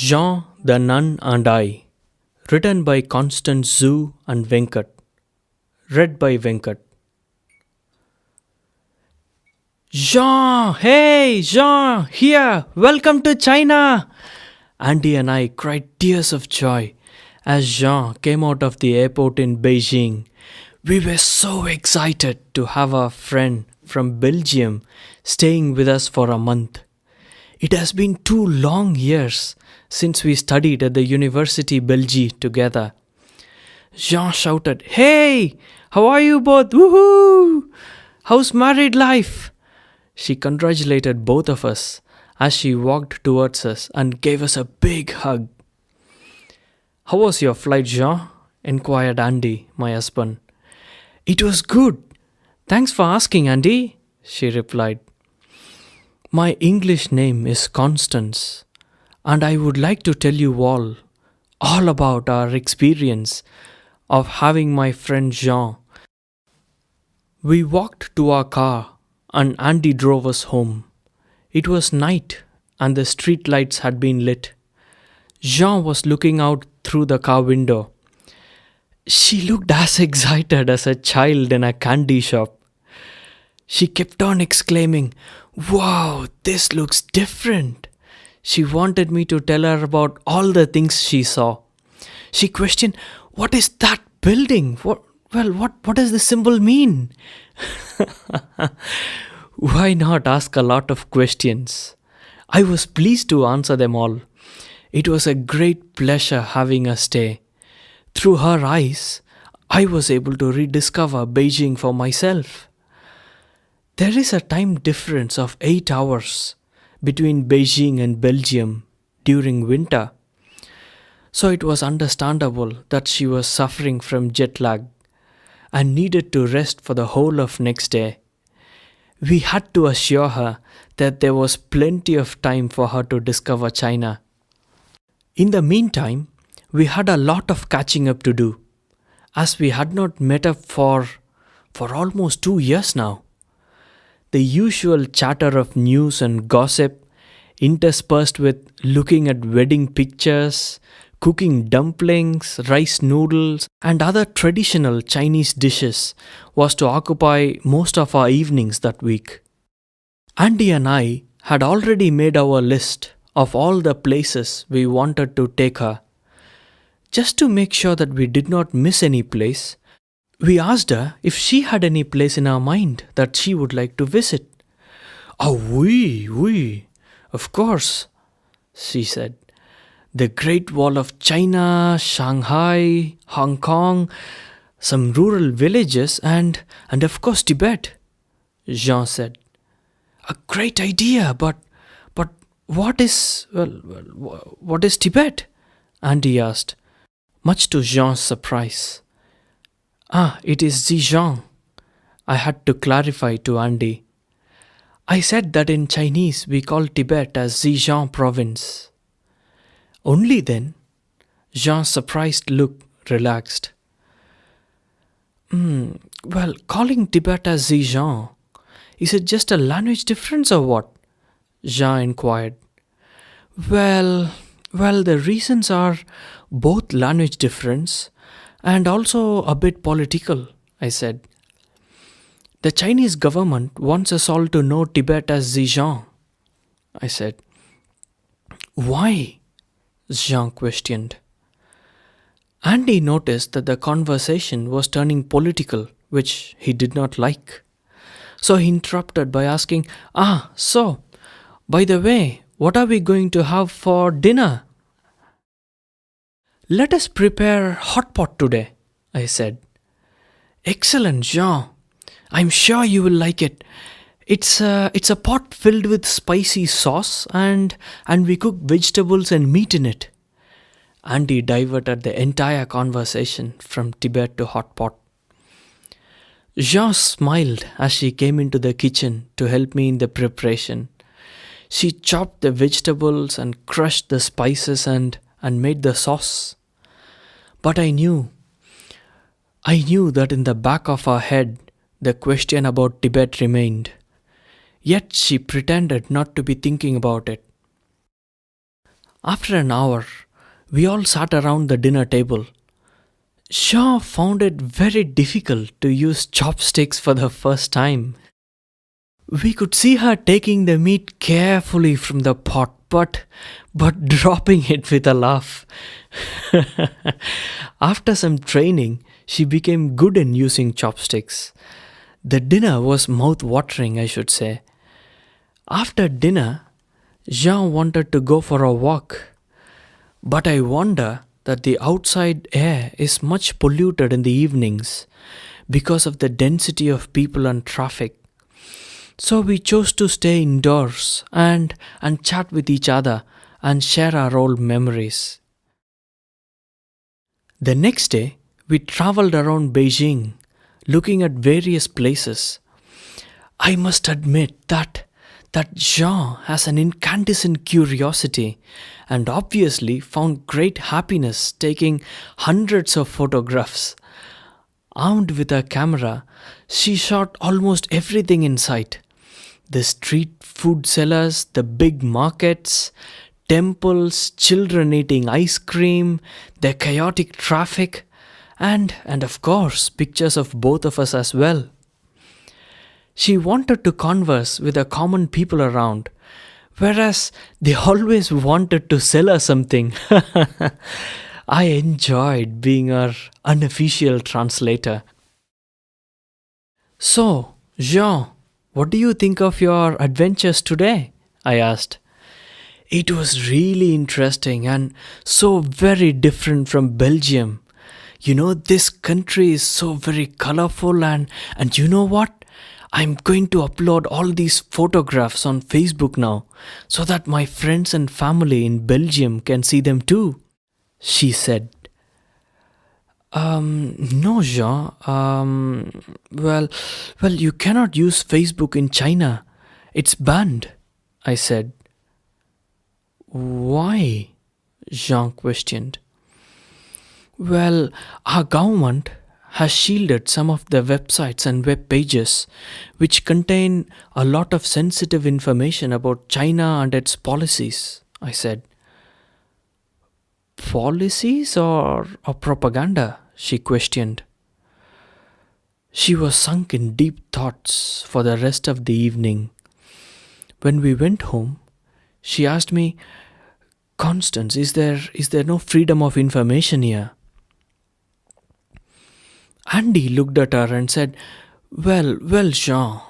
Jean, the Nun and I, written by Constance and Venkat, read by Venkat. Jean, hey, Jean, here, welcome to China. Andy and I cried tears of joy as Jean came out of the airport in Beijing. We were so excited to have our friend from Belgium staying with us for a month. It has been 2 long years since we studied at the University Belgium together. Jean shouted, "Hey, how are you both? Woohoo! How's married life?" She congratulated both of us as she walked towards us and gave us a big hug. "How was your flight, Jean?" inquired Andy, my husband. "It was good. Thanks for asking, Andy," she replied. My English name is Constance, and I would like to tell you all about our experience of having my friend Jean. We walked to our car and Andy drove us home. It was night and the street lights had been lit. Jean was looking out through the car window. She looked as excited as a child in a candy shop. She kept on exclaiming, "Wow, this looks different." She wanted me to tell her about all the things she saw. She questioned, "What is that building? What does the symbol mean?" Why not ask a lot of questions? I was pleased to answer them all. It was a great pleasure having her stay. Through her eyes, I was able to rediscover Beijing for myself. There is a time difference of 8 hours between Beijing and Belgium during winter. So it was understandable that she was suffering from jet lag and needed to rest for the whole of next day. We had to assure her that there was plenty of time for her to discover China. In the meantime, we had a lot of catching up to do, as we had not met up for almost 2 years now. The usual chatter of news and gossip, interspersed with looking at wedding pictures, cooking dumplings, rice noodles, and other traditional Chinese dishes, was to occupy most of our evenings that week. Andy and I had already made our list of all the places we wanted to take her. Just to make sure that we did not miss any place, we asked her if she had any place in her mind that she would like to visit. "Oh, oui, of course," she said. "The Great Wall of China, Shanghai, Hong Kong, some rural villages, and of course Tibet," Jean said. "A great idea, but what is Tibet?" Andy asked, much to Jean's surprise. It is Zhejiang," I had to clarify to Andy. I said that in Chinese we call Tibet as Zhejiang province. Only then, Jean's surprised look relaxed. Calling Tibet as Zhejiang, is it just a language difference or what?" Jean inquired. Well, the reasons are both language difference and also a bit political," I said. "The Chinese government wants us all to know Tibet as Zhejiang," I said. "Why?" Jean questioned. Andy noticed that the conversation was turning political, which he did not like. So he interrupted by asking, so, by the way, what are we going to have for dinner?" "Let us prepare hot pot today," I said. "Excellent, Jean. I'm sure you will like it. It's a pot filled with spicy sauce and we cook vegetables and meat in it." Andy diverted the entire conversation from Tibet to hot pot. Jean smiled as she came into the kitchen to help me in the preparation. She chopped the vegetables and crushed the spices and made the sauce. But I knew that in the back of her head, the question about Tibet remained. Yet she pretended not to be thinking about it. After an hour, we all sat around the dinner table. Jean found it very difficult to use chopsticks for the first time. We could see her taking the meat carefully from the pot, but dropping it with a laugh. After some training, she became good in using chopsticks. The dinner was mouth-watering, I should say. After dinner, Jean wanted to go for a walk. But I wonder that the outside air is much polluted in the evenings because of the density of people and traffic. So we chose to stay indoors and chat with each other and share our old memories. The next day, we traveled around Beijing, looking at various places. I must admit that Jean has an incandescent curiosity and obviously found great happiness taking hundreds of photographs. Armed with her camera, she shot almost everything in sight. The street food sellers, the big markets, temples, children eating ice cream, the chaotic traffic, and of course, pictures of both of us as well. She wanted to converse with the common people around, whereas they always wanted to sell her something. I enjoyed being her unofficial translator. So, Jean, what do you think of your adventures today? I asked. It was really interesting and so very different from Belgium. You know, this country is so very colorful and you know what? I'm going to upload all these photographs on Facebook now so that my friends and family in Belgium can see them too, she said. No, Jean. Well, you cannot use Facebook in China. It's banned, I said. Why? Jean questioned. Well, our government has shielded some of the websites and web pages which contain a lot of sensitive information about China and its policies, I said. Policies or propaganda? She questioned. She was sunk in deep thoughts for the rest of the evening. When we went home, she asked me, Constance, is there no freedom of information here? Andy looked at her and said, well, Jean,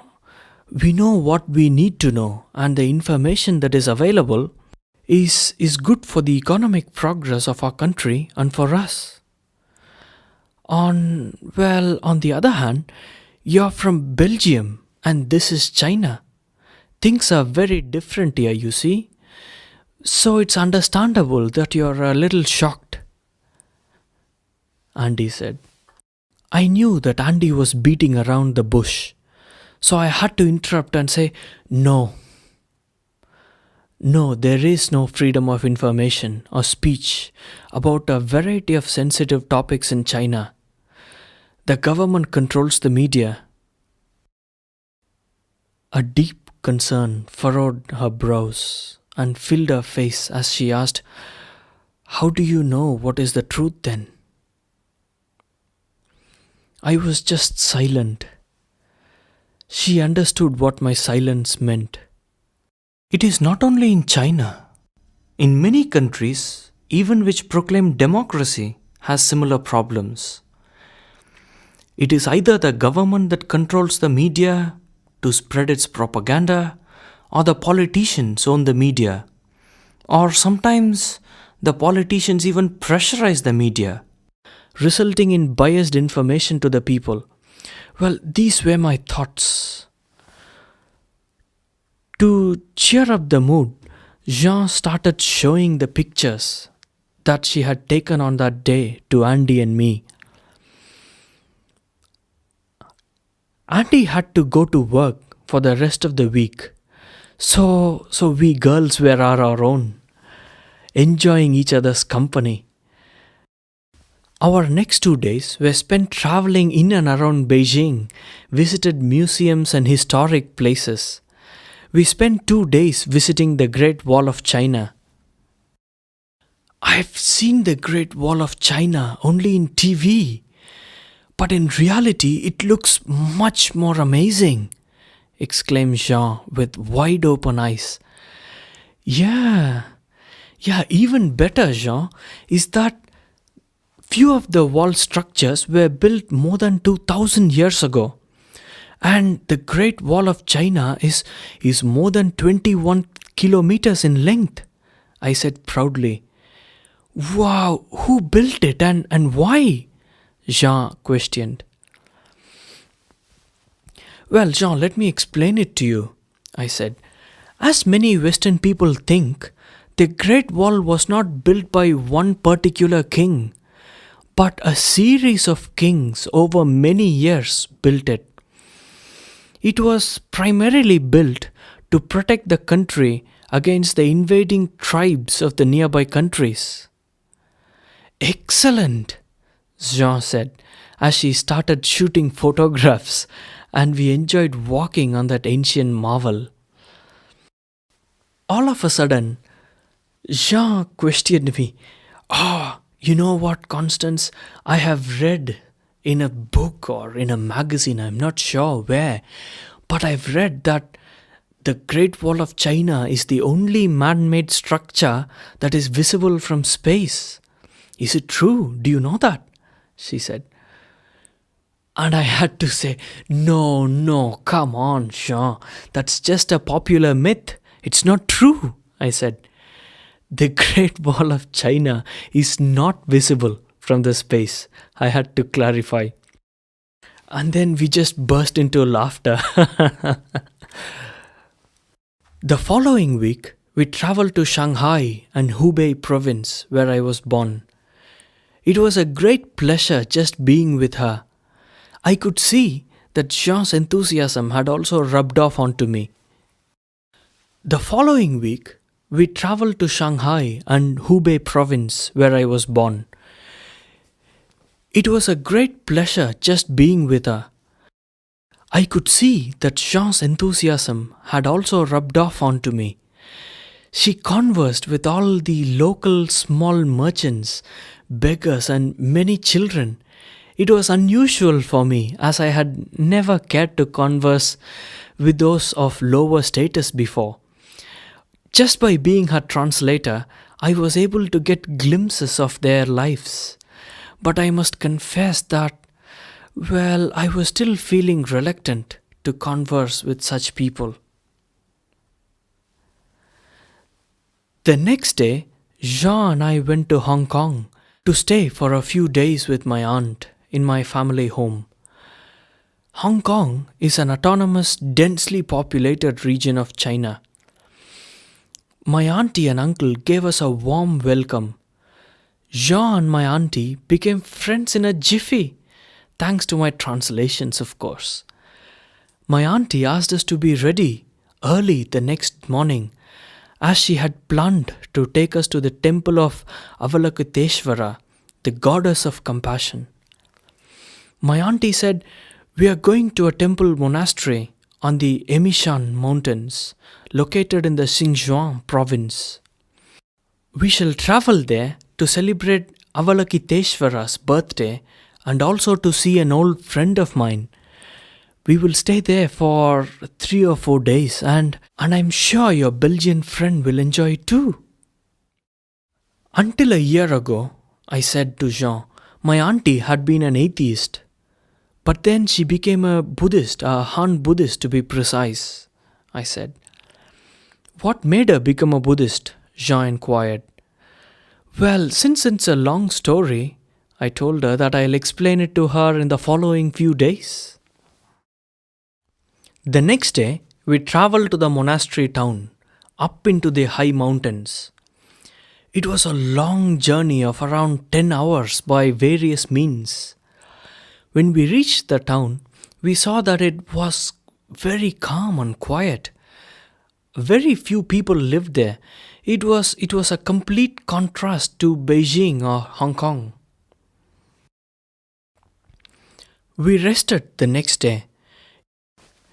we know what we need to know, and the information that is available is good for the economic progress of our country and for us. On the other hand, you're from Belgium and this is China. Things are very different here, you see. So it's understandable that you're a little shocked, Andy said. I knew that Andy was beating around the bush, so I had to interrupt and say, No, there is no freedom of information or speech about a variety of sensitive topics in China. The government controls the media. A deep concern furrowed her brows and filled her face as she asked, How do you know what is the truth then? I was just silent. She understood what my silence meant. It is not only in China. In many countries, even which proclaim democracy, has similar problems. It is either the government that controls the media to spread its propaganda, or the politicians own the media, or sometimes the politicians even pressurize the media, resulting in biased information to the people. Well, these were my thoughts. To cheer up the mood, Jean started showing the pictures that she had taken on that day to Andy and me. Andy had to go to work for the rest of the week. So we girls were on our own, enjoying each other's company. Our next 2 days were spent traveling in and around Beijing, visited museums and historic places. We spent 2 days visiting the Great Wall of China. I've seen the Great Wall of China only in TV, but in reality it looks much more amazing, exclaimed Jean with wide open eyes. Yeah, yeah, even better, Jean, is that few of the wall structures were built more than 2000 years ago. And the Great Wall of China is more than 21 kilometers in length, I said proudly. Wow, who built it and why? Jean questioned. Well, Jean, let me explain it to you, I said. As many Western people think, the Great Wall was not built by one particular king, but a series of kings over many years built it. It was primarily built to protect the country against the invading tribes of the nearby countries. Excellent, Jean said as she started shooting photographs, and we enjoyed walking on that ancient marvel. All of a sudden, Jean questioned me. You know what, Constance? I have read in a book or in a magazine, I'm not sure where, but I've read that the Great Wall of China is the only man made structure that is visible from space. Is it true? Do you know that? She said. And I had to say, no, come on, Jean. That's just a popular myth. It's not true, I said. The Great Wall of China is not visible from the space, I had to clarify. And then we just burst into laughter. The following week, we traveled to Shanghai and Hubei province where I was born. It was a great pleasure just being with her. I could see that Jean's enthusiasm had also rubbed off onto me. The following week, we traveled to Shanghai and Hubei province where I was born. It was a great pleasure just being with her. I could see that Jean's enthusiasm had also rubbed off onto me. She conversed with all the local small merchants, beggars, and many children. It was unusual for me as I had never cared to converse with those of lower status before. Just by being her translator, I was able to get glimpses of their lives. But I must confess that, well, I was still feeling reluctant to converse with such people. The next day, Jean and I went to Hong Kong to stay for a few days with my aunt in my family home. Hong Kong is an autonomous, densely populated region of China. My auntie and uncle gave us a warm welcome. Jean and my auntie became friends in a jiffy, thanks to my translations, of course. My auntie asked us to be ready early the next morning, as she had planned to take us to the temple of Avalokiteshvara, the goddess of compassion. My auntie said, "We are going to a temple monastery on the Emishan mountains, located in the Xinjiang province. We shall travel there to celebrate Avalokiteshvara's birthday and also to see an old friend of mine. We will stay there for 3 or 4 days and I'm sure your Belgian friend will enjoy it too." Until a year ago, I said to Jean, my auntie had been an atheist. But then she became a Buddhist, a Han Buddhist to be precise, I said. What made her become a Buddhist? Jean inquired. Well, since it's a long story, I told her that I'll explain it to her in the following few days. The next day, we traveled to the monastery town, up into the high mountains. It was a long journey of around 10 hours by various means. When we reached the town, we saw that it was very calm and quiet. Very few people lived there. It was a complete contrast to Beijing or Hong Kong. We rested the next day.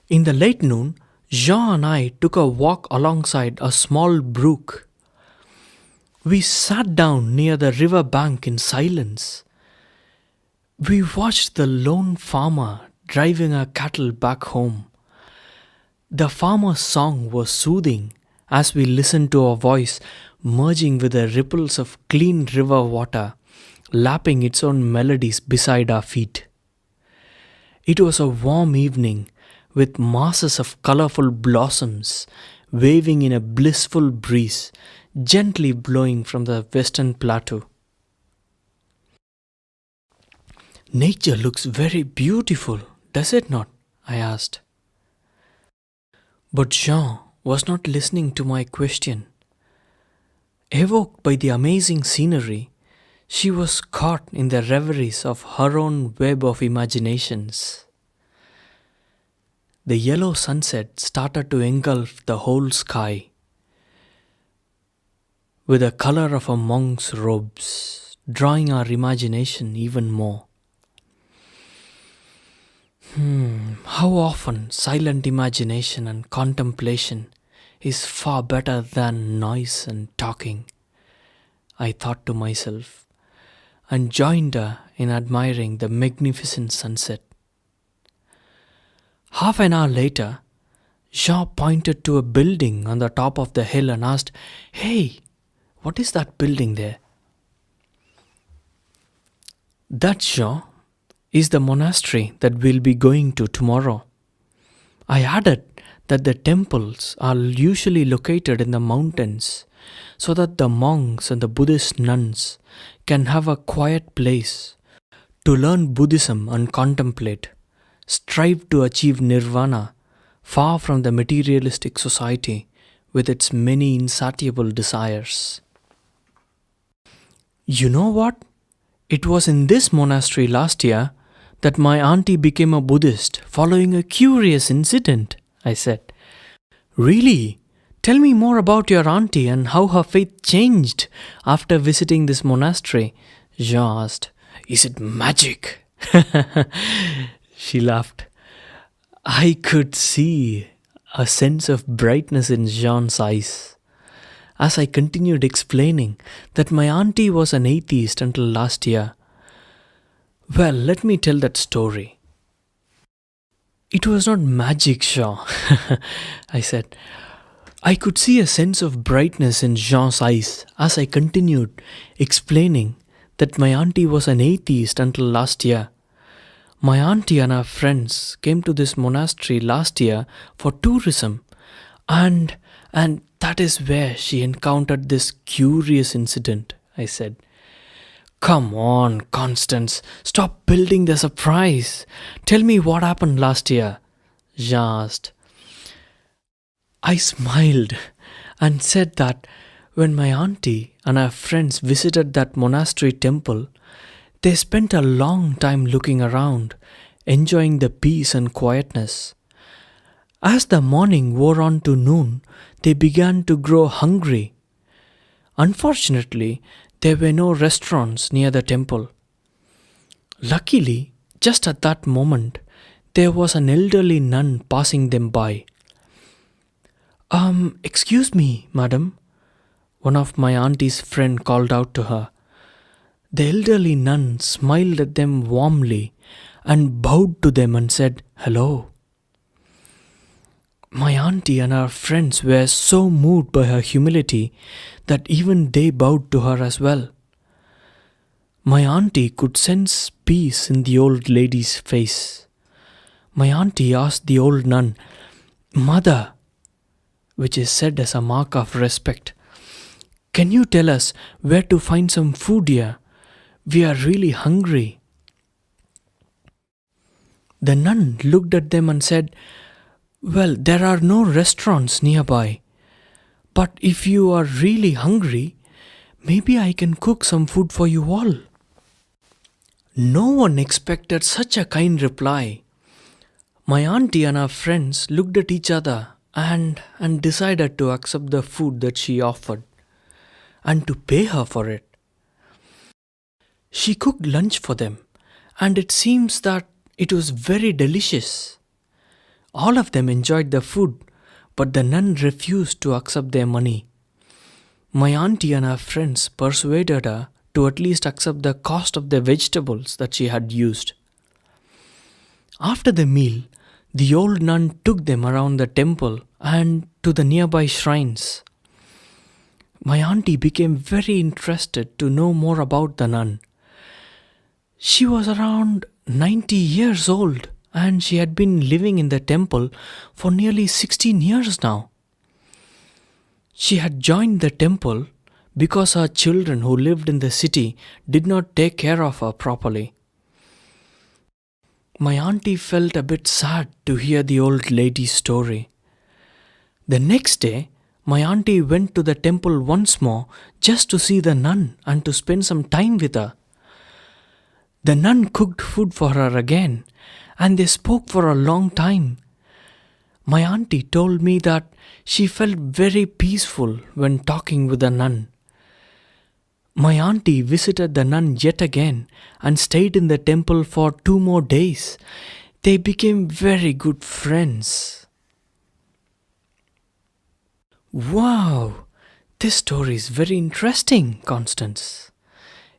In the late noon, Jean and I took a walk alongside a small brook. We sat down near the river bank in silence. We watched the lone farmer driving our cattle back home. The farmer's song was soothing as we listened to our voice merging with the ripples of clean river water, lapping its own melodies beside our feet. It was a warm evening with masses of colorful blossoms waving in a blissful breeze, gently blowing from the western plateau. Nature looks very beautiful, does it not? I asked. But Jean was not listening to my question. Evoked by the amazing scenery, she was caught in the reveries of her own web of imaginations. The yellow sunset started to engulf the whole sky with the color of a monk's robes, drawing our imagination even more. How often silent imagination and contemplation is far better than noise and talking, I thought to myself, and joined her in admiring the magnificent sunset. Half an hour later, Jean pointed to a building on the top of the hill and asked, "Hey, what is that building there?" That, Jean, is the monastery that we'll be going to tomorrow. I added that the temples are usually located in the mountains so that the monks and the Buddhist nuns can have a quiet place to learn Buddhism and contemplate, strive to achieve nirvana far from the materialistic society with its many insatiable desires. You know what? It was in this monastery last year that my auntie became a Buddhist following a curious incident, I said. Really? Tell me more about your auntie and how her faith changed after visiting this monastery, Jean asked. Is it magic? She laughed. I could see a sense of brightness in Jean's eyes as I continued explaining that my auntie was an atheist until last year. Well, let me tell that story. It was not magic, Jean, I said. I could see a sense of brightness in Jean's eyes as I continued explaining that my auntie was an atheist until last year. My auntie and her friends came to this monastery last year for tourism, and that is where she encountered this curious incident, I said. Come on, Constance, stop building the surprise. Tell me what happened last year, Jean asked. I smiled and said that when my auntie and her friends visited that monastery temple, they spent a long time looking around, enjoying the peace and quietness. As the morning wore on to noon, they began to grow hungry. Unfortunately, there were no restaurants near the temple. Luckily, just at that moment, there was an elderly nun passing them by. Excuse me, madam," one of my auntie's friend called out to her. The elderly nun smiled at them warmly and bowed to them and said, "Hello." My auntie and her friends were so moved by her humility that even they bowed to her as well. My auntie could sense peace in the old lady's face. My auntie asked the old nun, "Mother," which is said as a mark of respect, "can you tell us where to find some food here? We are really hungry." The nun looked at them and said, "Well, there are no restaurants nearby. But if you are really hungry, maybe I can cook some food for you all." No one expected such a kind reply. My auntie and her friends looked at each other and decided to accept the food that she offered and to pay her for it. She cooked lunch for them, and it seems that it was very delicious. All of them enjoyed the food, but the nun refused to accept their money. My auntie and her friends persuaded her to at least accept the cost of the vegetables that she had used. After the meal, the old nun took them around the temple and to the nearby shrines. My auntie became very interested to know more about the nun. She was around 90 years old and she had been living in the temple for nearly 16 years now. She had joined the temple because her children who lived in the city did not take care of her properly. My auntie felt a bit sad to hear the old lady's story. The next day, my auntie went to the temple once more just to see the nun and to spend some time with her. The nun cooked food for her again and they spoke for a long time. My auntie told me that she felt very peaceful when talking with the nun. My auntie visited the nun yet again and stayed in the temple for 2 more days. They became very good friends. Wow, this story is very interesting, Constance.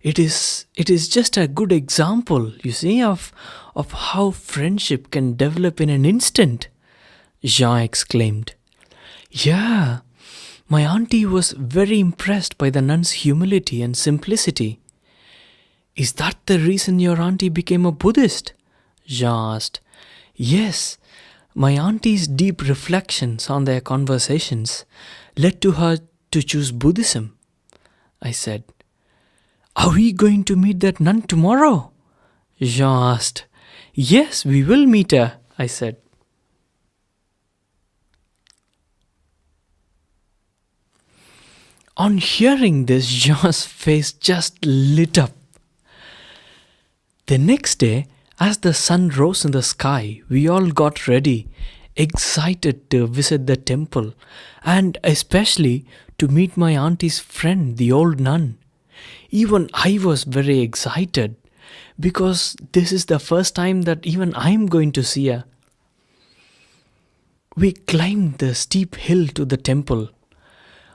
It is just a good example, you see, of how friendship can develop in an instant, Jean exclaimed. Yeah, my auntie was very impressed by the nun's humility and simplicity. Is that the reason your auntie became a Buddhist? Jean asked. Yes, my auntie's deep reflections on their conversations led to her to choose Buddhism, I said. Are we going to meet that nun tomorrow? Jean asked. Yes, we will meet her, I said. On hearing this, Jean's face just lit up. The next day, as the sun rose in the sky, we all got ready, excited to visit the temple and especially to meet my auntie's friend, the old nun. Even I was very excited because this is the first time that even I am going to see her. We climbed the steep hill to the temple.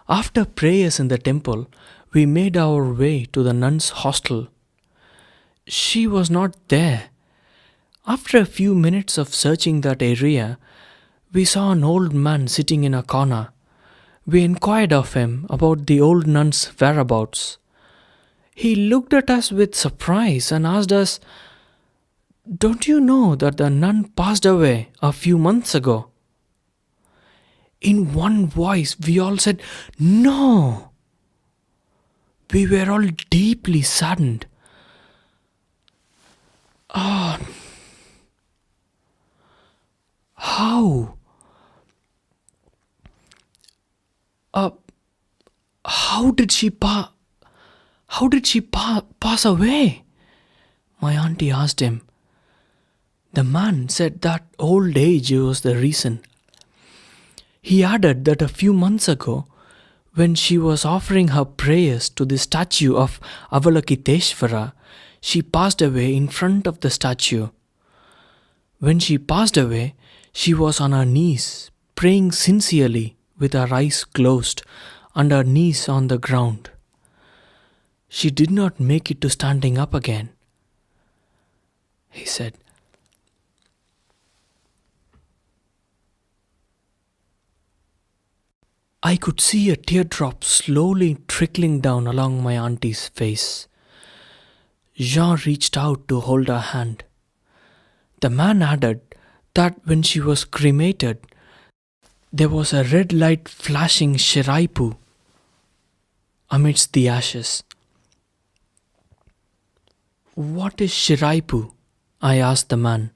After prayers in the temple, we made our way to the nun's hostel. She was not there. After a few minutes of searching that area, we saw an old man sitting in a corner. We inquired of him about the old nun's whereabouts. He looked at us with surprise and asked us, "Don't you know that the nun passed away a few months ago?" In one voice, we all said, "No!" We were all deeply saddened. Ah, how? How did she pass away? My auntie asked him. The man said that old age was the reason. He added that a few months ago, when she was offering her prayers to the statue of Avalokiteshvara, she passed away in front of the statue. When she passed away, she was on her knees, praying sincerely with her eyes closed and her knees on the ground. She did not make it to standing up again, he said. I could see a teardrop slowly trickling down along my auntie's face. Jean reached out to hold her hand. The man added that when she was cremated, there was a red light flashing shiraipu amidst the ashes. What is shiraipu? I asked the man.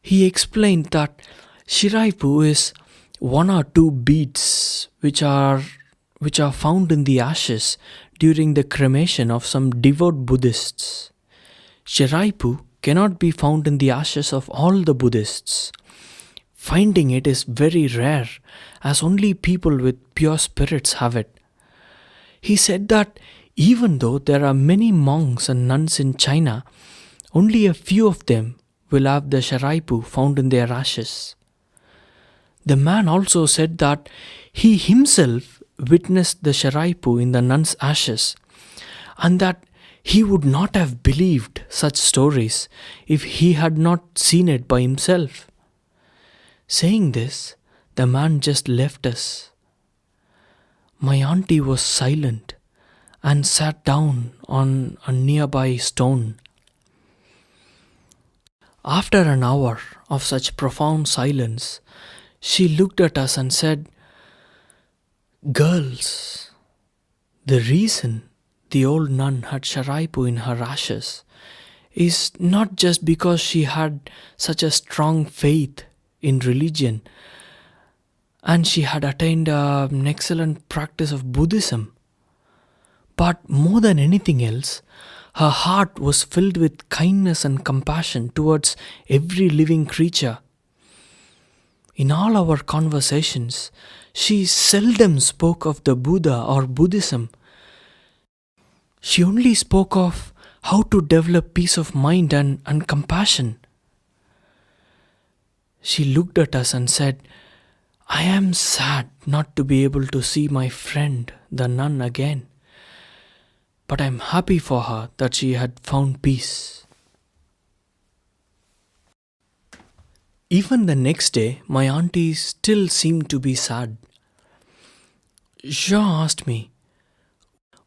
He explained that shiraipu is 1 or 2 beads which are found in the ashes during the cremation of some devout Buddhists. Shiraipu cannot be found in the ashes of all the Buddhists. Finding it is very rare, as only people with pure spirits have it. He said that even though there are many monks and nuns in China, only a few of them will have the shiraipu found in their ashes. The man also said that he himself witnessed the Sharaipu in the nun's ashes, and that he would not have believed such stories if he had not seen it by himself. Saying this, the man just left us. My auntie was silent and sat down on a nearby stone. After an hour of such profound silence, she looked at us and said, "Girls, the reason the old nun had Sharaipu in her ashes is not just because she had such a strong faith in religion and she had attained an excellent practice of Buddhism, but more than anything else, her heart was filled with kindness and compassion towards every living creature. In all our conversations, she seldom spoke of the Buddha or Buddhism. She only spoke of how to develop peace of mind and compassion." She looked at us and said, "I am sad not to be able to see my friend, the nun, again. But I am happy for her that she had found peace." Even the next day, my auntie still seemed to be sad. Jean asked me,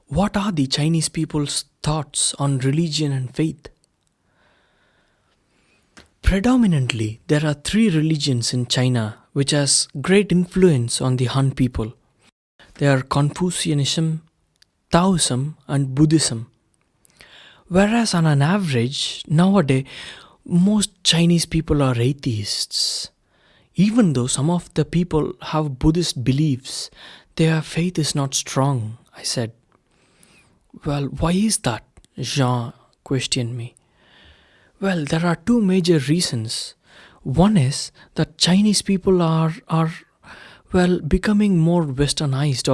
"What are the Chinese people's thoughts on religion and faith?" Predominantly, there are three religions in China which has great influence on the Han people. They are Confucianism, Taoism and Buddhism. Whereas on an average, nowadays, most Chinese people are atheists. Even though some of the people have Buddhist beliefs, their faith is not strong, I said. "Well, why is that?" Jean questioned me. "Well, there are two major reasons. One is that Chinese people are becoming more westernized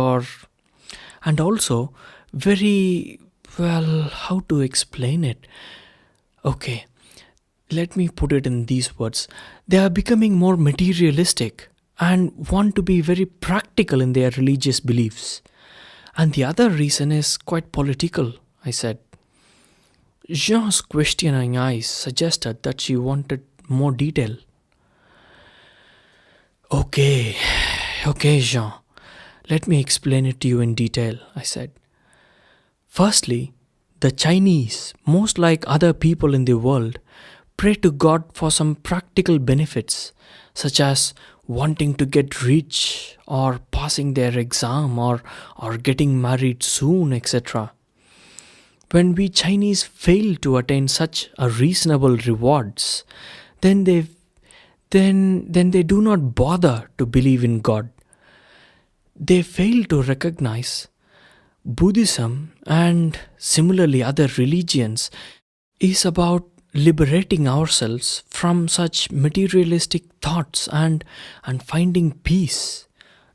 and also very, how to explain it? Okay, let me put it in these words. They are becoming more materialistic and want to be very practical in their religious beliefs. And the other reason is quite political," I said. Jean's questioning eyes suggested that she wanted more detail. Okay, Jean. Let me explain it to you in detail, I said. Firstly, the Chinese, most like other people in the world, pray to God for some practical benefits, such as wanting to get rich or passing their exam or getting married soon, etc. When we Chinese fail to attain such a reasonable rewards, then they do not bother to believe in God. They fail to recognize Buddhism and similarly other religions is about liberating ourselves from such materialistic thoughts and finding peace,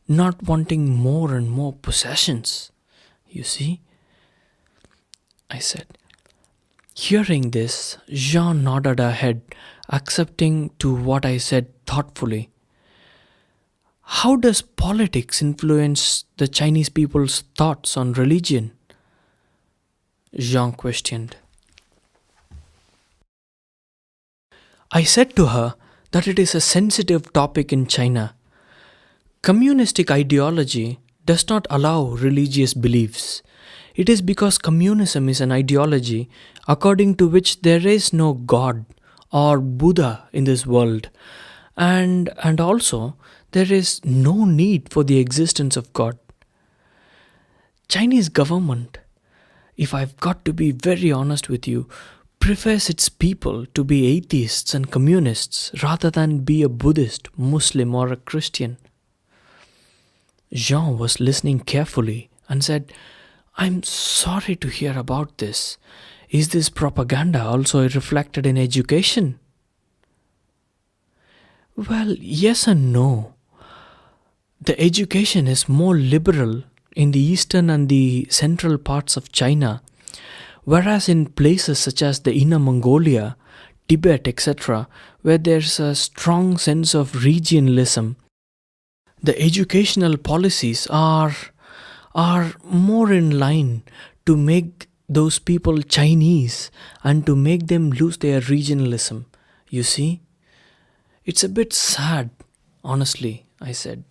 not wanting more and more possessions. You see? I said. Hearing this, Jean nodded her head, accepting to what I said thoughtfully. How does politics influence the Chinese people's thoughts on religion? Jean questioned. I said to her that it is a sensitive topic in China. Communistic ideology does not allow religious beliefs. It is because communism is an ideology according to which there is no God or Buddha in this world, and also there is no need for the existence of God. Chinese government, if I've got to be very honest with you, prefers its people to be atheists and communists rather than be a Buddhist, Muslim or a Christian. Jean was listening carefully and said, I'm sorry to hear about this. Is this propaganda also reflected in education? Well, yes and no. The education is more liberal in the eastern and the central parts of China, whereas in places such as the Inner Mongolia, Tibet, etc., where there's a strong sense of regionalism, the educational policies are are more in line to make those people Chinese and to make them lose their regionalism. You see, it's a bit sad, honestly, I said.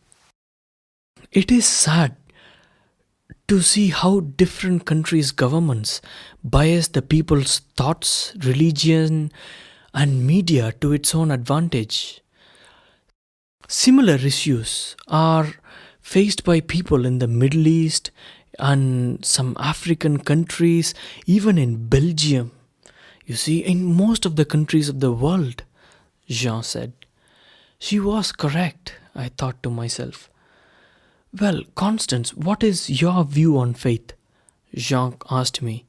It is sad to see how different countries' governments bias the people's thoughts, religion, and media to its own advantage. Similar issues are faced by people in the Middle East and some African countries, even in Belgium. You see, in most of the countries of the world, Jean said. She was correct, I thought to myself. Well, Constance, what is your view on faith? Jean asked me.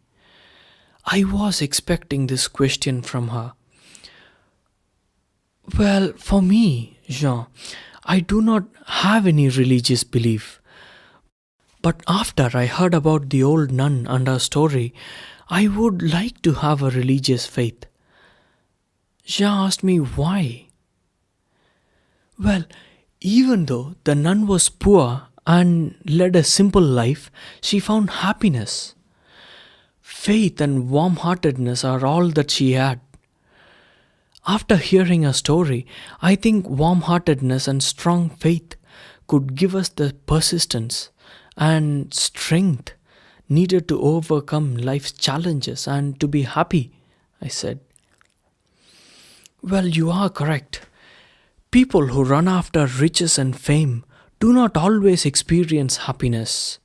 I was expecting this question from her. Well, for me, Jean, I do not have any religious belief. But after I heard about the old nun and her story, I would like to have a religious faith. Jean asked me why. Well, even though the nun was poor and led a simple life, she found happiness. Faith and warm heartedness are all that she had. After hearing her story, I think warm heartedness and strong faith could give us the persistence and strength needed to overcome life's challenges and to be happy, I said. Well, you are correct. People who run after riches and fame do not always experience happiness.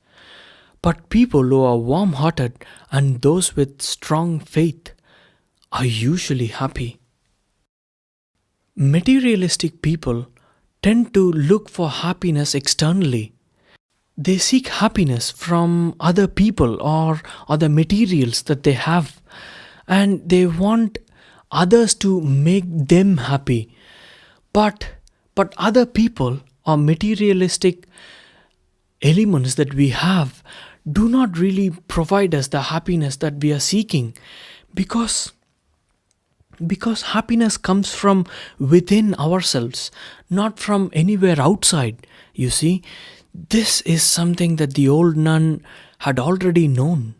But people who are warm hearted and those with strong faith are usually happy. Materialistic people tend to look for happiness externally. They seek happiness from other people or other materials that they have, and they want others to make them happy. But other people or materialistic elements that we have do not really provide us the happiness that we are seeking, because happiness comes from within ourselves, not from anywhere outside. You see, this is something that the old nun had already known,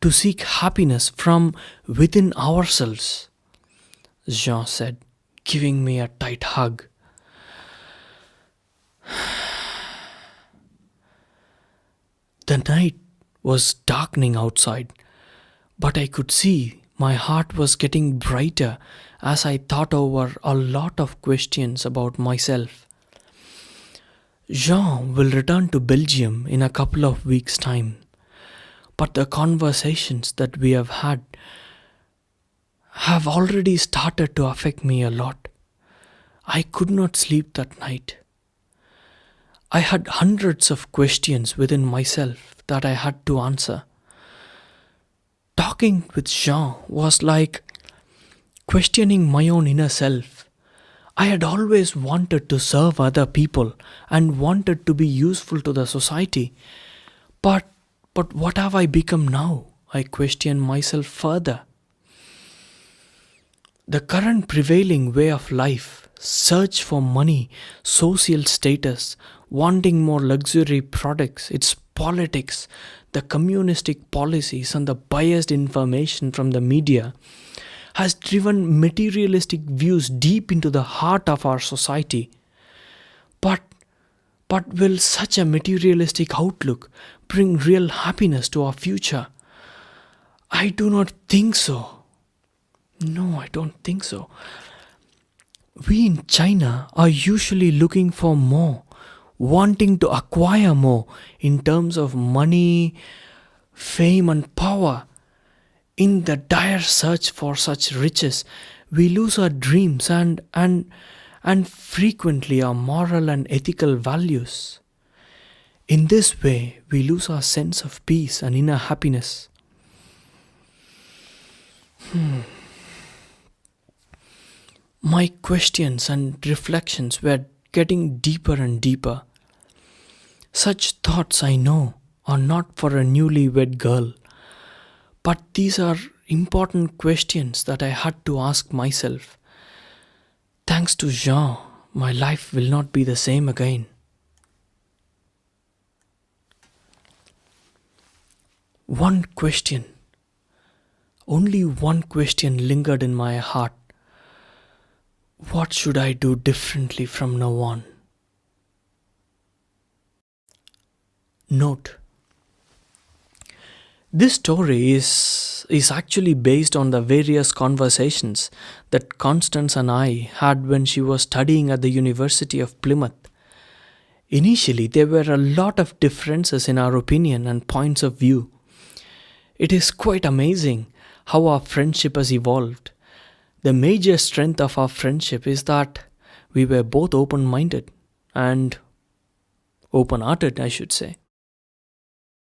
to seek happiness from within ourselves, Jean said, giving me a tight hug. The night was darkening outside, but I could see my heart was getting brighter as I thought over a lot of questions about myself. Jean will return to Belgium in a couple of weeks' time, but the conversations that we have already started to affect me a lot. I could not sleep that night. I had hundreds of questions within myself that I had to answer. Talking with Jean was like questioning my own inner self. I had always wanted to serve other people and wanted to be useful to the society. But what have I become now? I question myself further. The current prevailing way of life, search for money, social status, wanting more luxury products, its politics, the communistic policies, and the biased information from the media has driven materialistic views deep into the heart of our society. But will such a materialistic outlook bring real happiness to our future? I do not think so. No, I don't think so. We in China are usually looking for more, wanting to acquire more in terms of money, fame, and power. In the dire search for such riches, we lose our dreams and frequently our moral and ethical values. In this way, we lose our sense of peace and inner happiness. My questions and reflections were getting deeper and deeper. Such thoughts, I know, are not for a newlywed girl, but these are important questions that I had to ask myself. Thanks to Jean, my life will not be the same again. One question, only one question lingered in my heart. What should I do differently from now on? Note: this story is actually based on the various conversations that Constance and I had when she was studying at the University of Plymouth. Initially, there were a lot of differences in our opinion and points of view. It is quite amazing how our friendship has evolved. The major strength of our friendship is that we were both open minded and open hearted, I should say.